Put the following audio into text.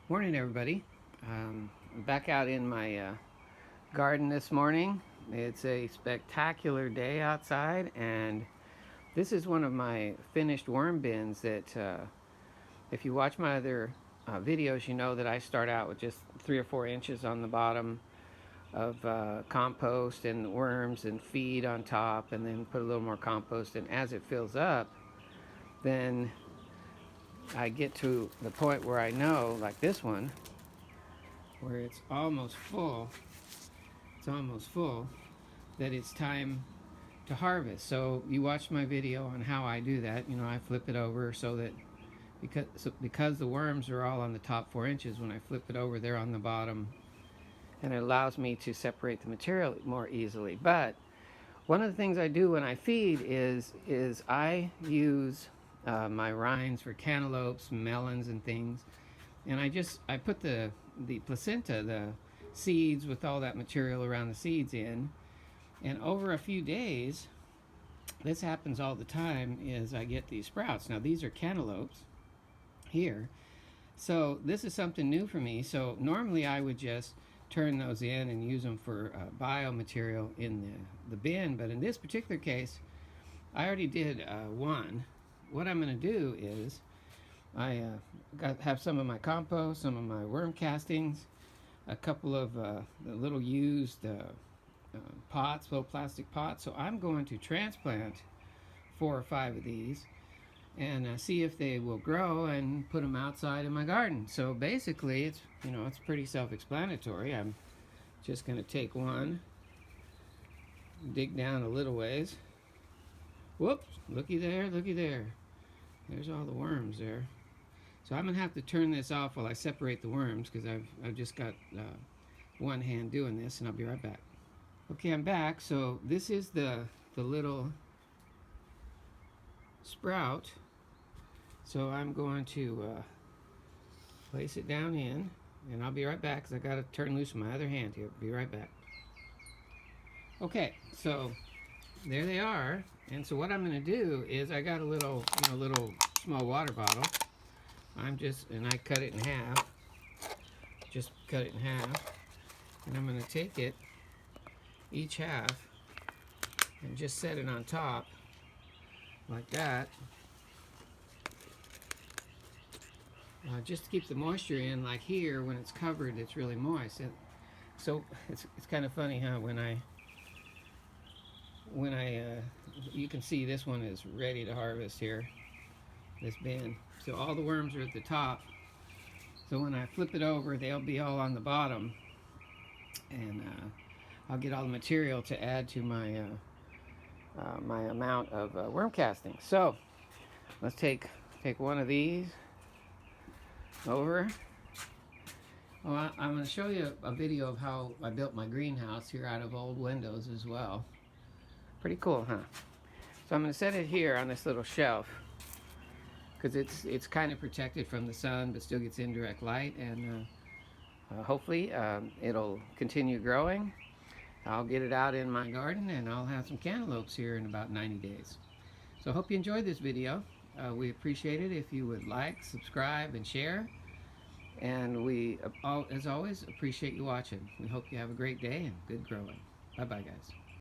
Morning, everybody. I'm back out in my garden this morning. It's a spectacular day outside, and this is one of my finished worm bins that, if you watch my other videos, you know that I start out with just 3 or 4 inches on the bottom of compost and worms and feed on top, and then put a little more compost. And as it fills up, then I get to the point where I know, like this one, where it's almost full, that it's time to harvest. So you watched my video on how I do that. I flip it over so that because the worms are all on the top 4 inches, when I flip it over, they're on the bottom, and it allows me to separate the material more easily. But one of the things I do when I feed is I use my rinds for cantaloupes, melons, and things, and I put the placenta, the seeds with all that material around the seeds in, and over a few days, this happens all the time, is I get these sprouts. Now these are cantaloupes here, so this is something new for me. So normally I would just turn those in and use them for biomaterial in the bin, but in this particular case, I already did one. What I'm going to do is I have some of my compost, some of my worm castings, a couple of the little used pots, little plastic pots. So I'm going to transplant 4 or 5 of these and see if they will grow and put them outside in my garden. So basically, it's pretty self-explanatory. I'm just going to take one, dig down a little ways. Whoops! Looky there, looky there. There's all the worms there. So I'm gonna have to turn this off while I separate the worms, because I've just got one hand doing this, and I'll be right back. Okay, I'm back. So this is the little sprout. So I'm going to place it down in, and I'll be right back because I got to turn loose my other hand here. Be right back. Okay, so there they are. And so what I'm going to do is I got a little small water bottle. And I cut it in half. Just cut it in half. And I'm going to take it, each half, and just set it on top like that. Just to keep the moisture in. Like here, when it's covered, it's really moist. So it's kind of funny, huh? When I you can see this one is ready to harvest here, this bin. So all the worms are at the top. So when I flip it over, they'll be all on the bottom, and I'll get all the material to add to my my amount of worm casting. So let's take one of these over. Well, I'm going to show you a video of how I built my greenhouse here out of old windows as well. Pretty cool, huh? So I'm going to set it here on this little shelf, because it's kind of protected from the sun, but still gets indirect light, and hopefully it'll continue growing. I'll get it out in my garden, and I'll have some cantaloupes here in about 90 days. So I hope you enjoyed this video. We appreciate it if you would like, subscribe, and share. And we, as always, appreciate you watching. We hope you have a great day and good growing. Bye-bye, guys.